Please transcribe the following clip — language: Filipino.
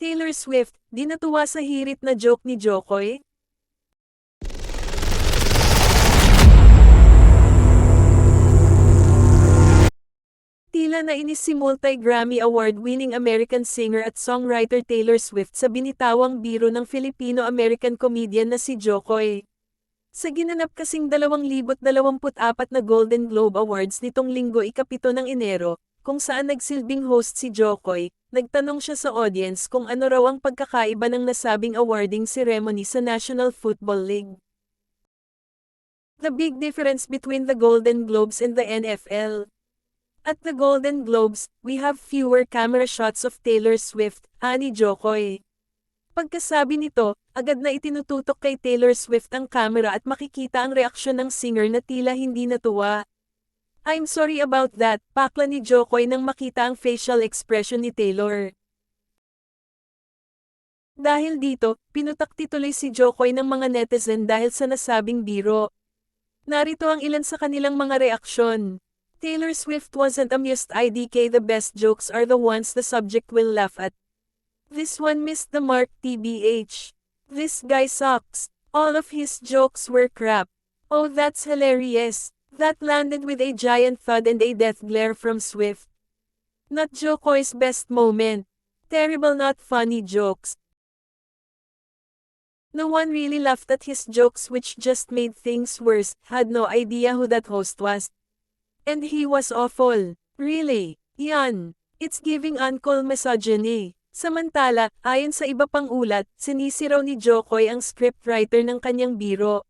Taylor Swift, di natuwa sa hirit na joke ni Jokoy? Tila nainis si multi-Grammy Award-winning American singer at songwriter Taylor Swift sa binitawang biro ng Filipino-American comedian na si Jokoy. Sa ginanap kasing 2024 na Golden Globe Awards nitong Linggo ika-7 ng Enero, kung saan nagsilbing host si Jokoy, nagtanong siya sa audience kung ano raw ang pagkakaiba ng nasabing awarding ceremony sa National Football League. The big difference between the Golden Globes and the NFL. At the Golden Globes, we have fewer camera shots of Taylor Swift, ani Jokoy. Pagkasabi nito, agad na itinututok kay Taylor Swift ang camera at makikita ang reaksyon ng singer na tila hindi natuwa. "I'm sorry about that," pakla ni Jokoy nang makita ang facial expression ni Taylor. Dahil dito, pinutakti tuloy si Jokoy ng mga netizen dahil sa nasabing biro. Narito ang ilan sa kanilang mga reaksyon. Taylor Swift wasn't amused. IDK The best jokes are the ones the subject will laugh at. This one missed the mark. TBH. This guy sucks. All of his jokes were crap. Oh, that's hilarious. That landed with a giant thud and a death glare from Swift. Not Jokoy's best moment. Terrible, not funny jokes. No one really laughed at his jokes, which just made things worse. Had no idea who that host was. And he was awful. Really? Yan. It's giving uncle misogyny. Samantala, ayon sa iba pang ulat, sinisi raw ni Jokoy ang scriptwriter ng kanyang biro.